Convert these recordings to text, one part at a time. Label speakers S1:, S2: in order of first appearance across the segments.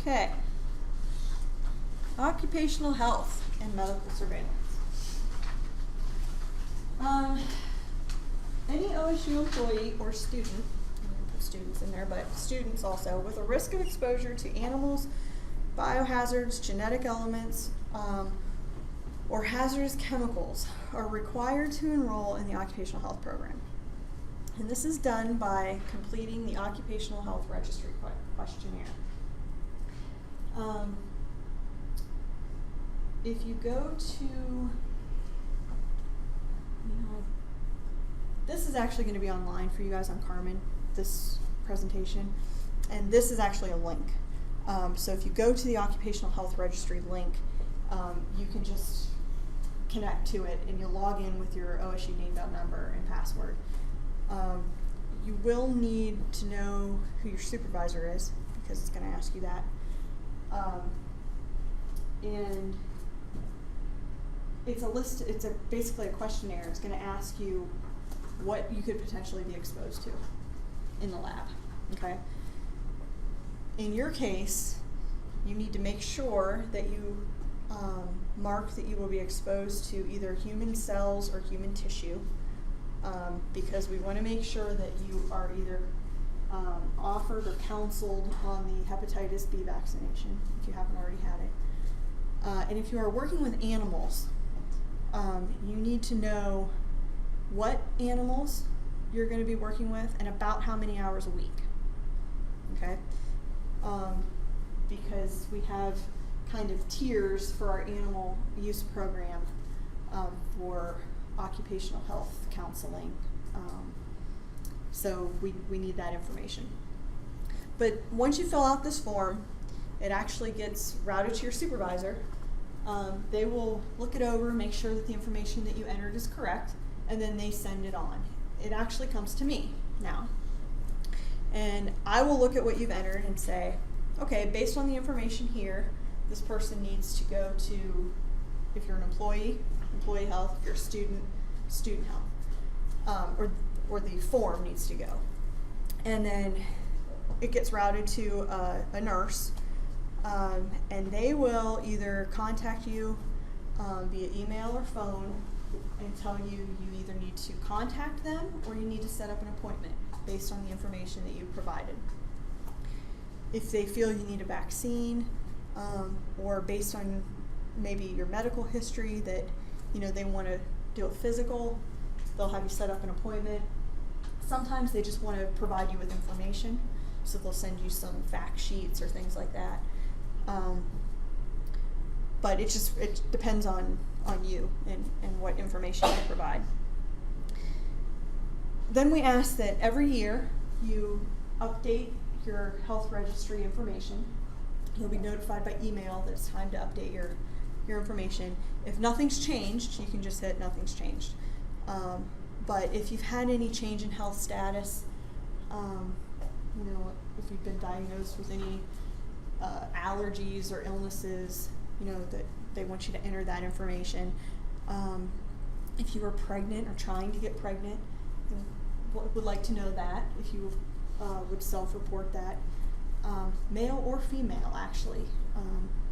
S1: Okay. Occupational health and medical surveillance. Any OSU employee or student, I'm going to put students in there, but students also, with a risk of exposure to animals, biohazards, genetic elements, or hazardous chemicals are required to enroll in the occupational health program. And this is done by completing the Occupational Health Registry questionnaire. If you go to, this is actually going to be online for you guys on Carmen, this presentation, and this is actually a link. So if you go to the Occupational Health Registry link, you can just connect to it and you'll log in with your OSU name.gov number and password. You will need to know who your supervisor is because it's going to ask you that. And it's a list, it's basically a questionnaire. It's going to ask you what you could potentially be exposed to in the lab, okay? In your case, you need to make sure that you mark that you will be exposed to either human cells or human tissue, because we want to make sure that you are either offered or counseled on the hepatitis B vaccination if you haven't already had it. And if you are working with animals, you need to know what animals you're going to be working with and about how many hours a week, okay? Because we have kind of tiers for our animal use program for occupational health counseling. So we need that information. But once you fill out this form, it actually gets routed to your supervisor. They will look it over, make sure that the information that you entered is correct, and then they send it on. It actually comes to me now. And I will look at what you've entered and say, okay, based on the information here, this person needs to go to, if you're an employee, employee health, if you're a student, student health, or the form needs to go. And then it gets routed to a nurse, and they will either contact you via email or phone and tell you you either need to contact them or you need to set up an appointment based on the information that you provided. If they feel you need a vaccine, or based on maybe your medical history that they want to do a physical, they'll have you set up an appointment. Sometimes they just want to provide you with information, so they'll send you some fact sheets or things like that. But it depends on you and what information you provide. Then we ask that every year you update your health registry information. You'll be notified by email that it's time to update your information. If nothing's changed, you can just hit nothing's changed. But if you've had any change in health status, if you've been diagnosed with any allergies or illnesses, that they want you to enter that information. If you were pregnant or trying to get pregnant, would like to know that, if you would self-report that. Male or female, actually.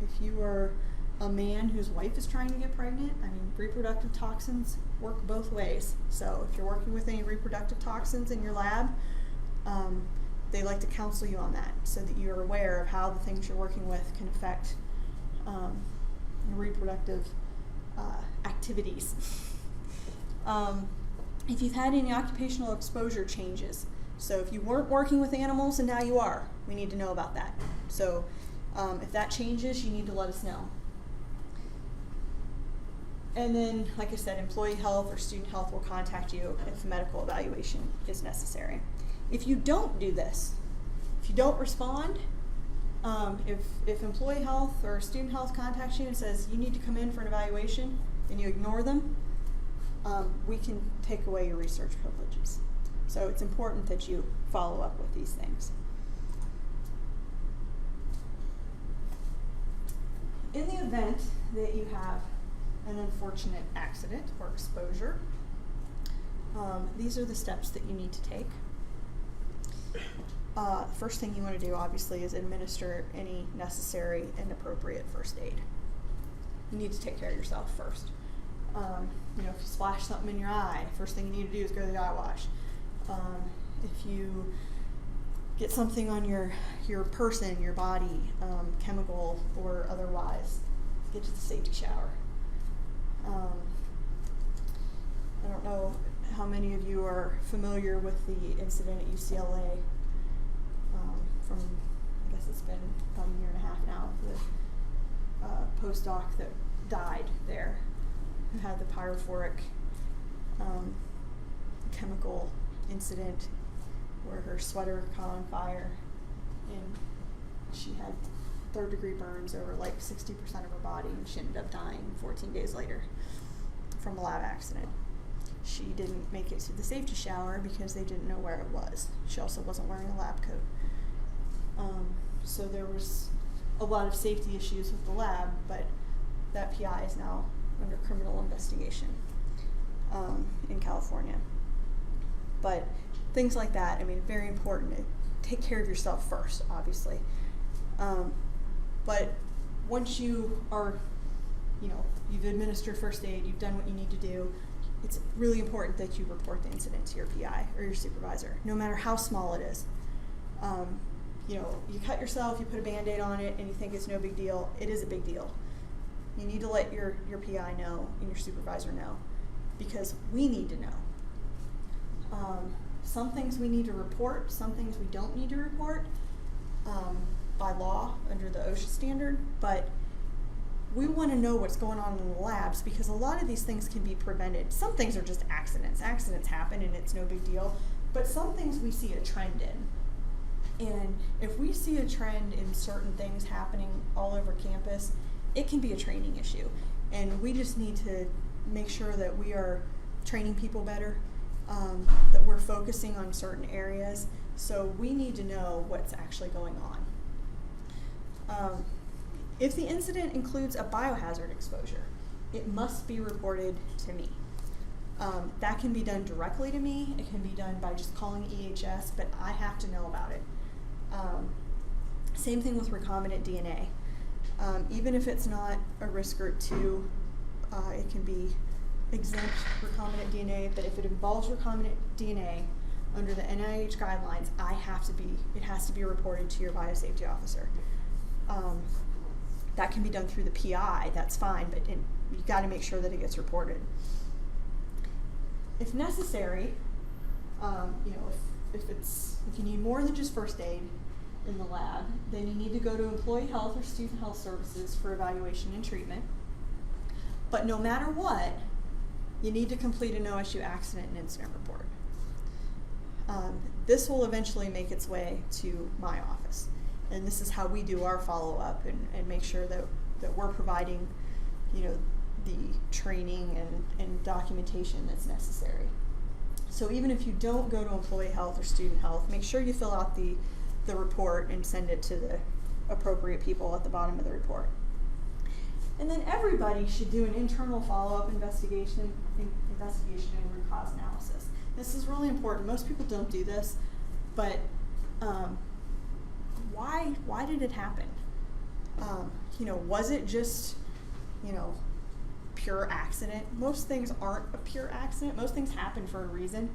S1: If you are a man whose wife is trying to get pregnant, reproductive toxins work both ways. So if you're working with any reproductive toxins in your lab, they like to counsel you on that so that you're aware of how the things you're working with can affect your reproductive activities. If you've had any occupational exposure changes, so if you weren't working with animals and now you are, we need to know about that. So if that changes, you need to let us know. And then, like I said, employee health or student health will contact you if a medical evaluation is necessary. If you don't do this, if you don't respond, if employee health or student health contacts you and says you need to come in for an evaluation and you ignore them, we can take away your research privileges. So it's important that you follow up with these things. In the event that you have an unfortunate accident or exposure, these are the steps that you need to take. first thing you want to do, obviously, is administer any necessary and appropriate first aid. You need to take care of yourself first. If you splash something in your eye, first thing you need to do is go to the eye wash. If you get something on your person, your body, chemical or otherwise, get to the safety shower. I don't know how many of you are familiar with the incident at UCLA from, I guess it's been about a year and a half now, the postdoc that died there, who had the pyrophoric chemical incident where her sweater caught on fire and she had third-degree burns over like 60% of her body, and she ended up dying 14 days later from a lab accident. She didn't make it to the safety shower because they didn't know where it was. She also wasn't wearing a lab coat. So there was a lot of safety issues with the lab, but that PI is now under criminal investigation in California. But things like that, I mean, very important. Take care of yourself first, obviously. But once you are, you've administered first aid, you've done what you need to do, it's really important that you report the incident to your PI or your supervisor, no matter how small it is. You cut yourself, you put a Band-Aid on it, and you think it's no big deal. It is a big deal. You need to let your PI know and your supervisor know, because we need to know. Some things we need to report, some things we don't need to report by law under the OSHA standard, but we want to know what's going on in the labs, because a lot of these things can be prevented. Some things are just accidents. Accidents happen and it's no big deal, but some things we see a trend in. And if we see a trend in certain things happening all over campus, it can be a training issue. And we just need to make sure that we are training people better, that we're focusing on certain areas. So we need to know what's actually going on. If the incident includes a biohazard exposure, it must be reported to me. That can be done directly to me. It can be done by just calling EHS, but I have to know about it. Same thing with recombinant DNA. Even if it's not a risk group 2, it can be exempt recombinant DNA, but if it involves recombinant DNA under the NIH guidelines, it has to be reported to your biosafety officer. That can be done through the PI, that's fine, but you've got to make sure that it gets reported. If necessary, if you need more than just first aid in the lab, then you need to go to employee health or student health services for evaluation and treatment. But no matter what, you need to complete an OSU accident and incident report. This will eventually make its way to my office. And this is how we do our follow-up and make sure that we're providing, the training and documentation that's necessary. So even if you don't go to employee health or student health, make sure you fill out the report and send it to the appropriate people at the bottom of the report. And then everybody should do an internal follow-up investigation and root cause analysis. This is really important. Most people don't do this, but why did it happen? Was it just, pure accident? Most things aren't a pure accident. Most things happen for a reason.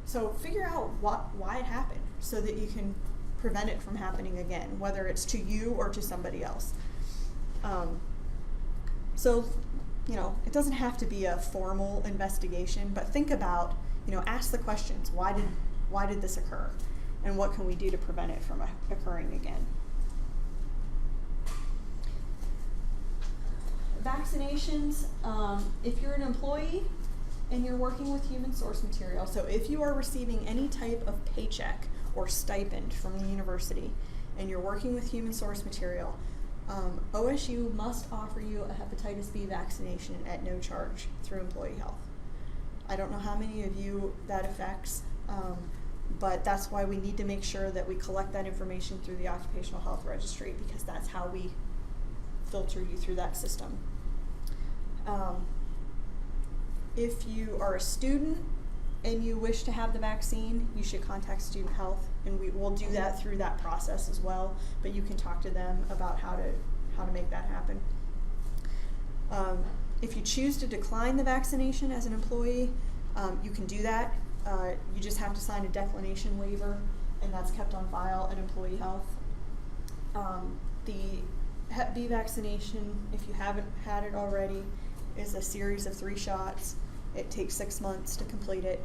S1: So figure out why it happened so that you can prevent it from happening again, whether it's to you or to somebody else. It doesn't have to be a formal investigation, but think about, ask the questions. Why did this occur? And what can we do to prevent it from occurring again? Vaccinations, if you're an employee and you're working with human source material, so if you are receiving any type of paycheck or stipend from the university and you're working with human source material, OSU must offer you a hepatitis B vaccination at no charge through employee health. I don't know how many of you that affects, but that's why we need to make sure that we collect that information through the Occupational Health Registry, because that's how we filter you through that system. If you are a student and you wish to have the vaccine, you should contact Student Health and we will do that through that process as well, but you can talk to them about how to make that happen. If you choose to decline the vaccination as an employee, you can do that. You just have to sign a declination waiver, and that's kept on file at Employee Health. The Hep B vaccination, if you haven't had it already, is a series of 3 shots. It takes 6 months to complete it.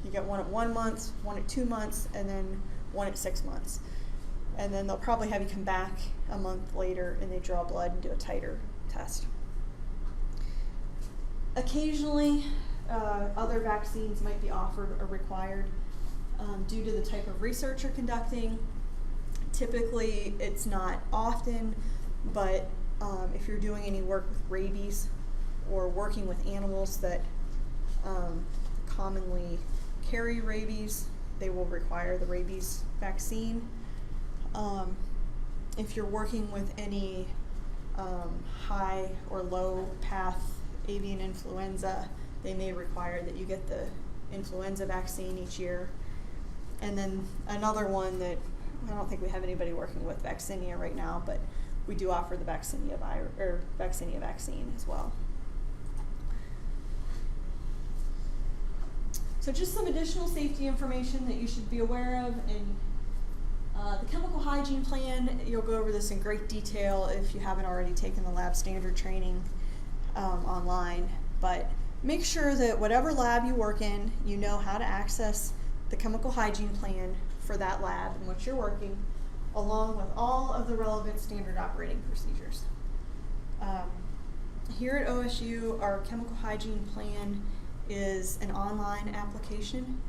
S1: You get one at 1 month, one at 2 months, and then one at 6 months. And then they'll probably have you come back a month later and they draw blood and do a titer test. Occasionally, other vaccines might be offered or required due to the type of research you're conducting. Typically, it's not often, but if you're doing any work with rabies or working with animals that commonly carry rabies, they will require the rabies vaccine. If you're working with any high or low path avian influenza, they may require that you get the influenza vaccine each year. And then another one that I don't think we have anybody working with vaccinia right now, but we do offer the vaccinia vaccine as well. So just some additional safety information that you should be aware of. In the chemical hygiene plan, you'll go over this in great detail if you haven't already taken the lab standard training online. But make sure that whatever lab you work in, you know how to access the chemical hygiene plan for that lab in which you're working, along with all of the relevant standard operating procedures. Here at OSU, our chemical hygiene plan is an online application.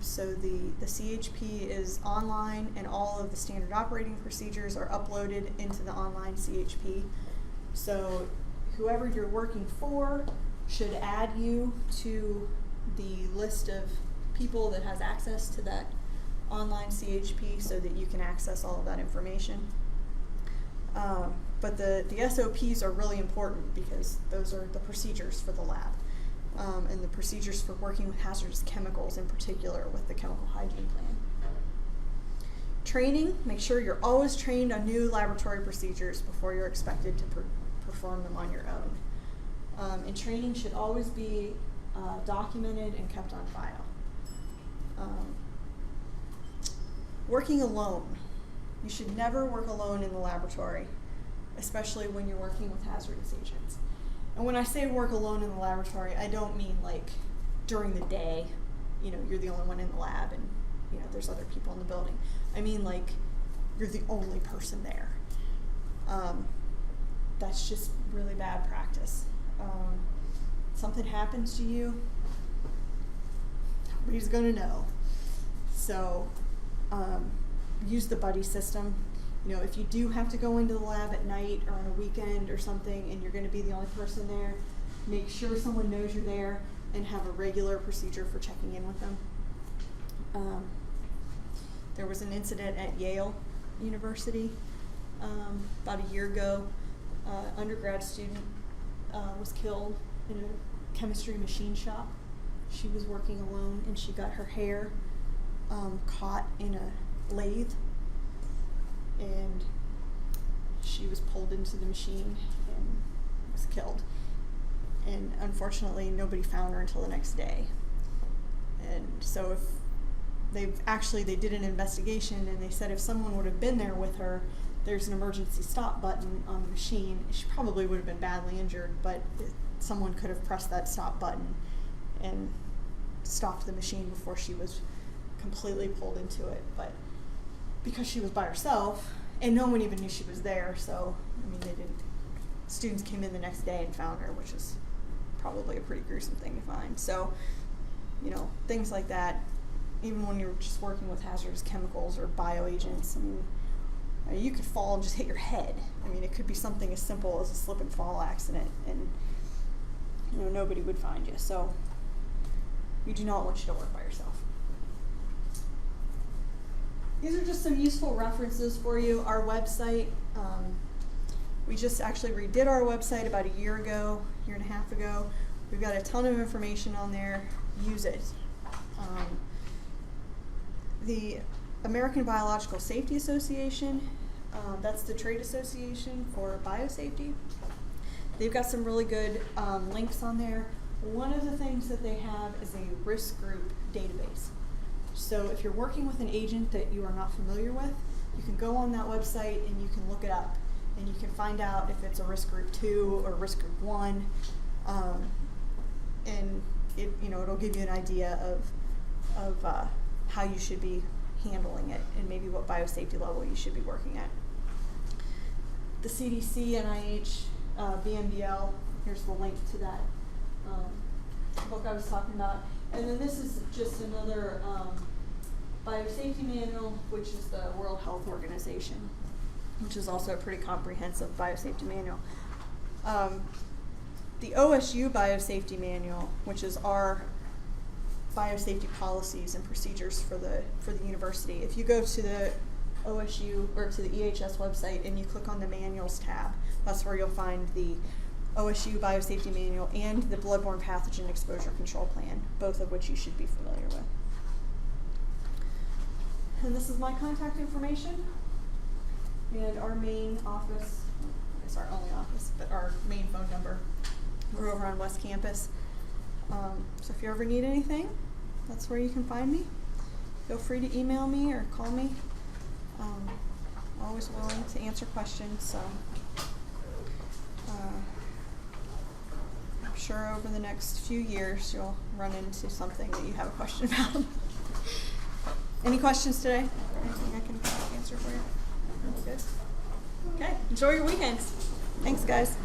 S1: So the CHP is online, and all of the standard operating procedures are uploaded into the online CHP. So whoever you're working for should add you to the list of people that has access to that online CHP so that you can access all of that information. But the SOPs are really important because those are the procedures for the lab. And the procedures for working with hazardous chemicals in particular with the chemical hygiene plan. Training, make sure you're always trained on new laboratory procedures before you're expected to perform them on your own. And training should always be documented and kept on file. Working alone. You should never work alone in the laboratory, especially when you're working with hazardous agents. And when I say work alone in the laboratory, I don't mean like during the day, you're the only one in the lab and, there's other people in the building. I mean like you're the only person there. That's just really bad practice. Something happens to you, nobody's gonna know. So use the buddy system. If you do have to go into the lab at night or on a weekend or something and you're going to be the only person there, make sure someone knows you're there and have a regular procedure for checking in with them. There was an incident at Yale University about a year ago. Undergrad student was killed in a chemistry machine shop. She was working alone and she got her hair caught in a lathe. And she was pulled into the machine and was killed. And unfortunately, nobody found her until the next day. And so they did an investigation and they said if someone would have been there with her, there's an emergency stop button on the machine. She probably would have been badly injured, but someone could have pressed that stop button and stopped the machine before she was completely pulled into it. But because she was by herself, and no one even knew she was there, so, students came in the next day and found her, which is probably a pretty gruesome thing to find. So, things like that, even when you're just working with hazardous chemicals or bioagents, you could fall and just hit your head. It could be something as simple as a slip and fall accident, and, nobody would find you. So, we do not want you to work by yourself. These are just some useful references for you. Our website, we just actually redid our website about a year and a half ago. We've got a ton of information on there. Use it. The American Biological Safety Association, that's the trade association for biosafety. They've got some really good links on there. One of the things that they have is a risk group database. So if you're working with an agent that you are not familiar with, you can go on that website and you can look it up, and you can find out if it's a risk group 2 or risk group 1, and it'll give you an idea of how you should be handling it and maybe what biosafety level you should be working at. The CDC, NIH, VMDL, here's the link to that book I was talking about. And then this is just another biosafety manual, which is the World Health Organization, which is also a pretty comprehensive biosafety manual. The OSU Biosafety Manual, which is our biosafety policies and procedures for the university. If you go to the OSU or to the EHS website and you click on the manuals tab, that's where you'll find the OSU Biosafety Manual and the Bloodborne Pathogen Exposure Control Plan, both of which you should be familiar with. And this is my contact information and our main office, it's our only office, but our main phone number. We're over on West Campus. So if you ever need anything, that's where you can find me. Feel free to email me or call me. Always willing to answer questions. So I'm sure over the next few years you'll run into something that you have a question about. Any questions today? Anything I can answer for you? Good. Okay. Enjoy your weekends. Thanks, guys.